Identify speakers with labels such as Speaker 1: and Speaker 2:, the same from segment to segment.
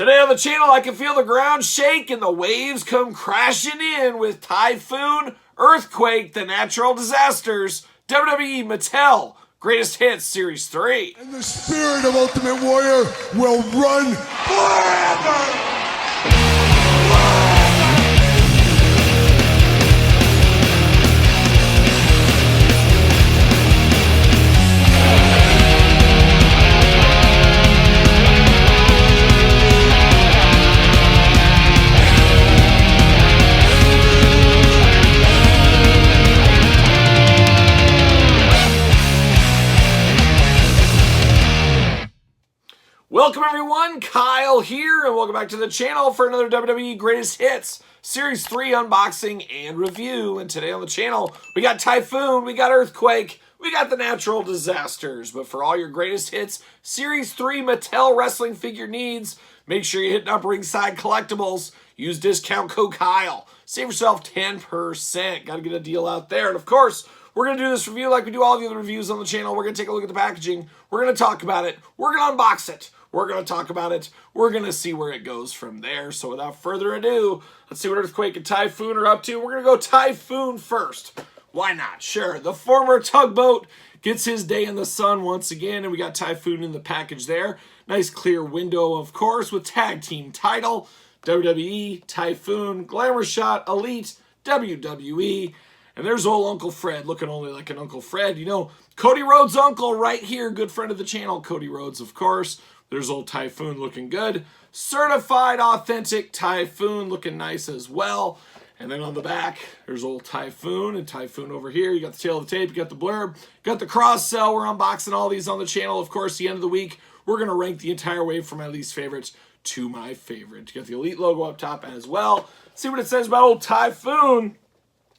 Speaker 1: Today on the channel, I can feel the ground shake and the waves come crashing in with Typhoon, Earthquake, the natural disasters, WWE Mattel, Greatest Hits Series 3.
Speaker 2: And the spirit of Ultimate Warrior will run forever!
Speaker 1: Welcome everyone, Kyle here, and welcome back to the channel for another WWE Greatest Hits Series 3 unboxing and review. And today on the channel, we got Typhoon, we got Earthquake, we got the natural disasters. But for all your Greatest Hits Series 3 Mattel wrestling figure needs, make sure you're hitting up Ringside Collectibles. Use discount code Kyle. Save yourself 10%. Got to get a deal out there. And of course, we're going to do this review like we do all the other reviews on the channel. We're going to take a look at the packaging. We're going to talk about it. We're going to unbox it. We're going to talk about it. We're going to see where it goes from there. So without further ado, let's see what Earthquake and Typhoon are up to. We're going to go Typhoon first. Why not? Sure. The former tugboat gets his day in the sun once again, and we got Typhoon in the package there. Nice clear window, of course, with tag team title, WWE, Typhoon, Glamour Shot, Elite, WWE. And there's old Uncle Fred, looking only like an Uncle Fred. You know, Cody Rhodes' uncle right here, good friend of the channel, Cody Rhodes, of course. There's old Typhoon looking good. Certified authentic Typhoon looking nice as well. And then on the back, there's old Typhoon and Typhoon over here. You got the tail of the tape, you got the blurb, got the cross sell. We're unboxing all these on the channel. Of course, the end of the week, we're going to rank the entire way from my least favorites to my favorite. You got the Elite logo up top as well. See what it says about old Typhoon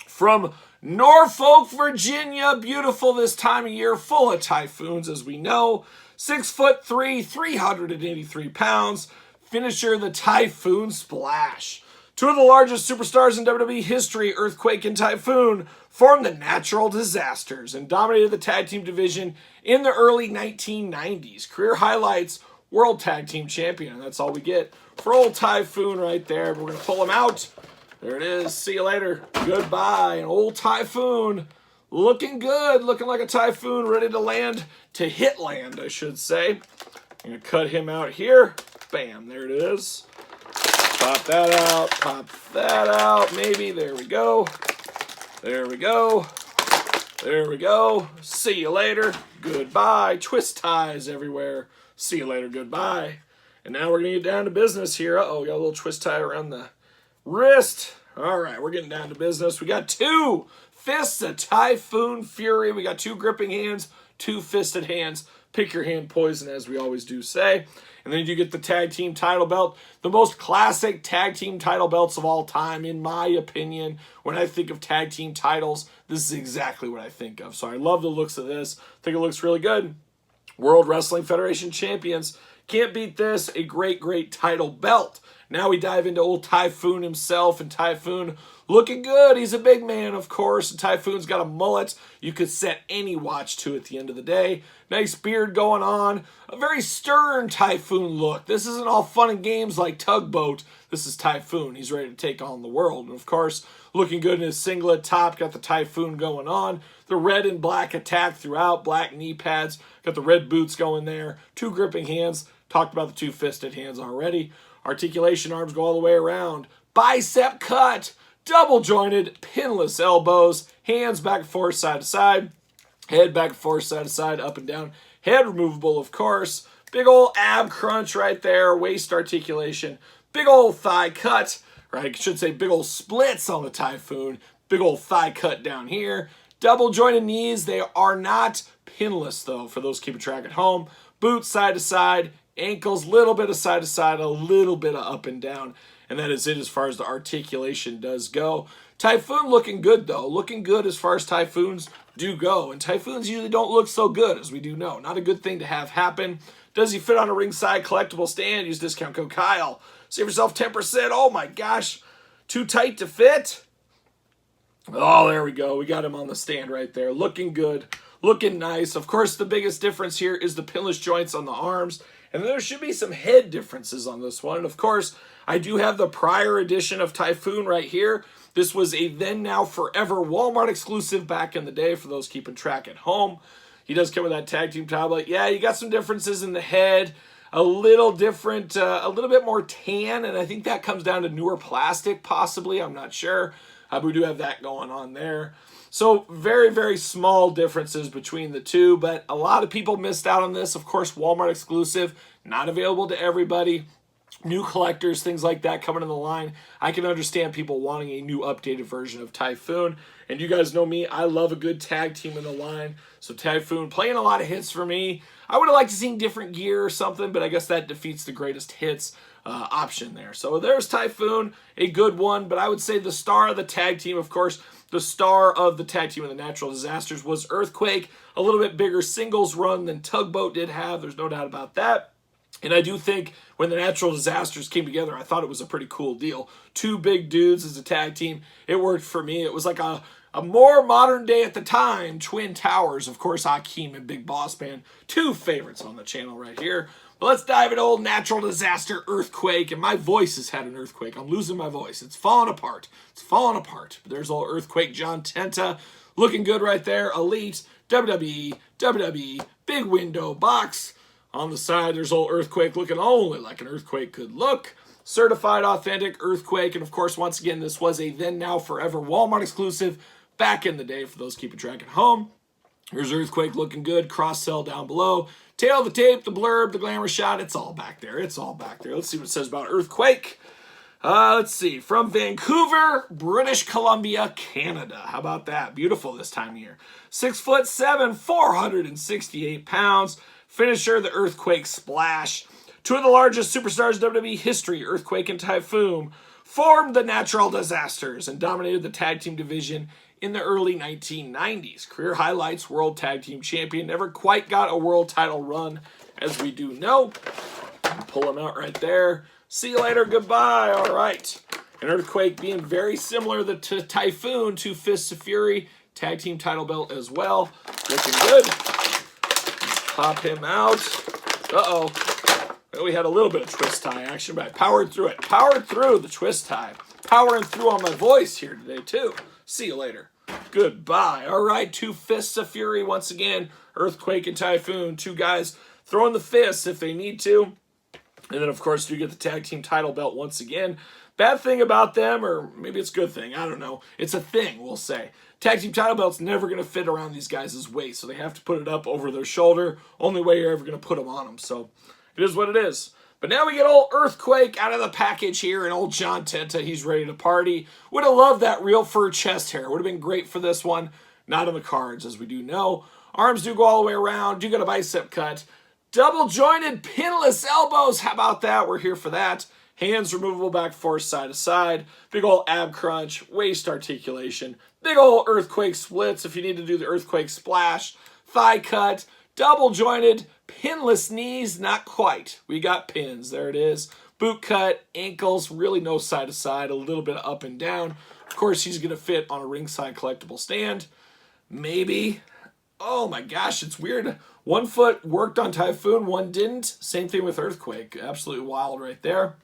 Speaker 1: from Norfolk, Virginia. Beautiful this time of year, full of typhoons, as we know. 6'3", 383 pounds. Finisher, the Typhoon Splash. Two of the largest superstars in WWE history, Earthquake and Typhoon, formed the Natural Disasters and dominated the tag team division in the early 1990s. Career highlights, World Tag Team Champion. And that's all we get for old Typhoon right there. We're going to pull him out. There it is. See you later. Goodbye. And old Typhoon looking good. Looking like a Typhoon ready to land, to hit land, I should say. I'm going to cut him out here. Bam. There it is. Pop that out. Pop that out. Maybe. There we go. There we go. There we go. See you later. Goodbye. Twist ties everywhere. See you later. Goodbye. And now we're going to get down to business here. Uh-oh. Got a little twist tie around the wrist. All right, we're getting down to business. We got two fists of Typhoon Fury. We got two gripping hands, two fisted hands. Pick your hand poison, as we always do say. And then you get the tag team title belt, the most classic tag team title belts of all time, in my opinion. When I think of tag team titles, this is exactly what I think of. So I love the looks of this. I think it looks really good. World Wrestling Federation champions. Can't beat this. A great, great title belt. Now we dive into old Typhoon himself, and Typhoon looking good. He's a big man, of course, and Typhoon's got a mullet. You could set any watch to at the end of the day. Nice beard going on. A very stern Typhoon look. This isn't all fun and games like Tugboat. This is Typhoon. He's ready to take on the world. And, of course, looking good in his singlet top. Got the Typhoon going on. The red and black attack throughout. Black knee pads. Got the red boots going there. Two gripping hands. Talked about the two fisted hands already. Articulation arms go all the way around. Bicep cut. Double jointed. Pinless elbows. Hands back and forth, side to side. Head back and forth, side to side, up and down. Head removable, of course. Big old ab crunch right there. Waist articulation. Big old thigh cut. Right, I should say big old splits on the Typhoon. Big old thigh cut down here. Double jointed knees. They are not pinless, though, for those keeping track at home. Boots side to side. Ankles, little bit of side to side, a little bit of up and down. And that is it as far as the articulation does go. Typhoon looking good, though. Looking good as far as Typhoons do go. And Typhoons usually don't look so good, as we do know. Not a good thing to have happen. Does he fit on a Ringside Collectible stand? Use discount code Kyle. Save yourself 10%. Oh, my gosh. Too tight to fit? Oh, there we go. We got him on the stand right there. Looking good. Looking nice. Of course, the biggest difference here is the pinless joints on the arms And there should be some head differences on this one. And of course, I do have the prior edition of Typhoon right here. This was a then, now, forever Walmart exclusive back in the day for those keeping track at home. He does come with that tag team tablet. Yeah, you got some differences in the head. A little different, a little bit more tan, and I think that comes down to newer plastic, possibly. I'm not sure. We do have that going on there. So very, very small differences between the two, but a lot of people missed out on this. Of course, Walmart exclusive, not available to everybody. New collectors, things like that coming in the line. I can understand people wanting a new updated version of Typhoon. And you guys know me, I love a good tag team in the line. So Typhoon playing a lot of hits for me. I would have liked to see different gear or something, but I guess that defeats the greatest hits option there. So there's Typhoon, a good one, but I would say the star of the tag team, of course, the star of the tag team of the Natural Disasters was Earthquake. A little bit bigger singles run than Tugboat did have. There's no doubt about that. And I do think when the Natural Disasters came together, I thought it was a pretty cool deal. Two big dudes as a tag team. It worked for me. It was like a more modern day at the time, Twin Towers. Of course, Ankeny and Big Boss Man. Two favorites on the channel right here. But let's dive into old Natural Disaster Earthquake. And my voice has had an earthquake. I'm losing my voice. It's falling apart. It's falling apart. But there's old Earthquake John Tenta. Looking good right there. Elite, WWE, big window box. On the side, there's old Earthquake looking only like an earthquake could look. Certified authentic Earthquake. And of course, once again, this was a then, now, forever Walmart exclusive back in the day for those keeping track at home. Here's Earthquake looking good. Cross-sell down below. Tail of the tape, the blurb, the glamour shot. It's all back there. It's all back there. Let's see what it says about Earthquake. Let's see. From Vancouver, British Columbia, Canada. How about that? Beautiful this time of year. 6'7", 468 pounds. Finisher, the Earthquake Splash. Two of the largest superstars in WWE history, Earthquake and Typhoon, formed the Natural Disasters and dominated the tag team division in the early 1990s. Career highlights, World Tag Team Champion, never quite got a world title run, as we do know. Pull him out right there. See you later, goodbye, all right. And Earthquake being very similar to Typhoon, two Fists of Fury, tag team title belt as well. Looking good. Pop him out. Uh-oh. Well, we had a little bit of twist tie action, but I powered through it. Powered through the twist tie. Powering through on my voice here today, too. See you later. Goodbye. All right, two Fists of Fury once again. Earthquake and Typhoon. Two guys throwing the fists if they need to. And then, of course, you get the tag team title belt once again. Bad thing about them, or maybe it's a good thing, I don't know. It's a thing, we'll say. Tag team title belt's never going to fit around these guys' waist, so they have to put it up over their shoulder. Only way you're ever going to put them on them, so it is what it is. But now we get old Earthquake out of the package here, and old John Tenta, he's ready to party. Would have loved that real fur chest hair. Would have been great for this one. Not on the cards, as we do know. Arms do go all the way around. Do get a bicep cut. Double jointed pinless elbows. How about that? We're here for that. Hands removable back forth side to side. Big old ab crunch. Waist articulation. Big old Earthquake splits if you need to do the Earthquake splash. Thigh cut. Double jointed. Pinless knees. Not quite. We got pins. There it is. Boot cut. Ankles. Really no side to side. A little bit up and down. Of course, he's going to fit on a ringside collectible stand. Maybe. Oh my gosh, it's weird. One foot worked on Typhoon, one didn't. Same thing with Earthquake. Absolutely wild right there.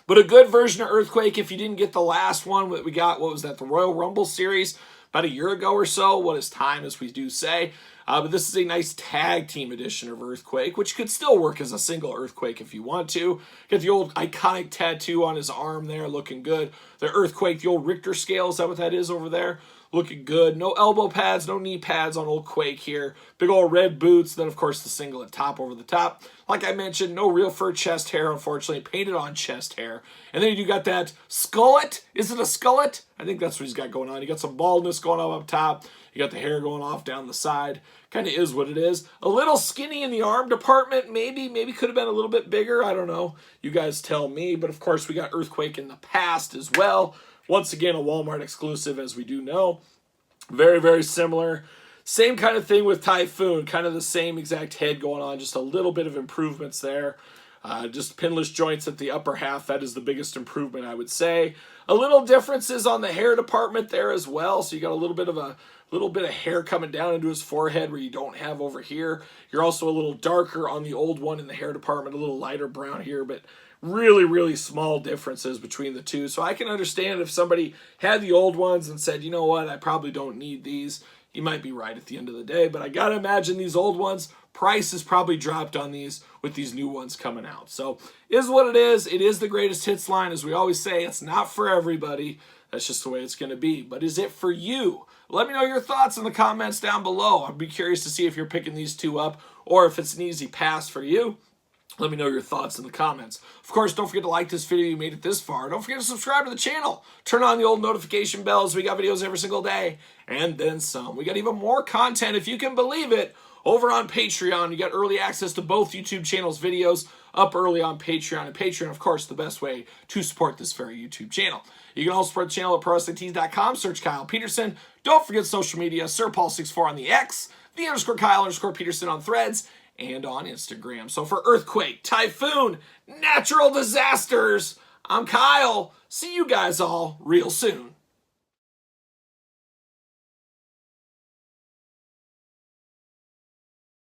Speaker 1: But a good version of Earthquake if you didn't get the last one that we got. What was that? The Royal Rumble series about a year ago or so. What is time, as we do say. But this is a nice tag team edition of Earthquake, which could still work as a single Earthquake if you want to. Get the old iconic tattoo on his arm there, looking good. The Earthquake, the old Richter scale, is that what that is over there? Looking good. No elbow pads, no knee pads on old Quake here. Big old red boots. Then, of course, the singlet top over the top. Like I mentioned, no real fur chest hair, unfortunately. Painted on chest hair. And then you got that skullet. Is it a skullet? I think that's what he's got going on. You got some baldness going up top. You got the hair going off down the side. Kind of is what it is. A little skinny in the arm department. Maybe could have been a little bit bigger. I don't know. You guys tell me. But, of course, we got Earthquake in the past as well. Once again, a Walmart exclusive, as we do know. Very, very similar. Same kind of thing with Typhoon. Kind of the same exact head going on. Just a little bit of improvements there. Just pinless joints at the upper half. That is the biggest improvement, I would say. A little differences on the hair department there as well. So you got a little bit of hair coming down into his forehead where you don't have over here. You're also a little darker on the old one in the hair department, a little lighter brown here, but really, really small differences between the two. So I can understand if somebody had the old ones and said, you know what, I probably don't need these. You might be right at the end of the day, but I gotta imagine these old ones, price is probably dropped on these with these new ones coming out. So is what it is. It is the greatest hits line. As we always say, it's not for everybody. That's just the way it's going to be. But is it for you? Let me know your thoughts in the comments down below. I'd be curious to see if you're picking these two up or if it's an easy pass for you. Let me know your thoughts in the comments. Of course, don't forget to like this video if you made it this far. Don't forget to subscribe to the channel. Turn on the old notification bells. We got videos every single day and then some. We got even more content, if you can believe it, over on Patreon. You got early access to both YouTube channels' videos up early on Patreon. And Patreon, of course, the best way to support this very YouTube channel. You can also support the channel at ProWrestlingTees.com. Search Kyle Peterson. Don't forget social media. SirPaul64 on the X. _Kyle_Peterson on Threads. And on Instagram. So for Earthquake, Typhoon, Natural Disasters, I'm Kyle. See you guys all real soon.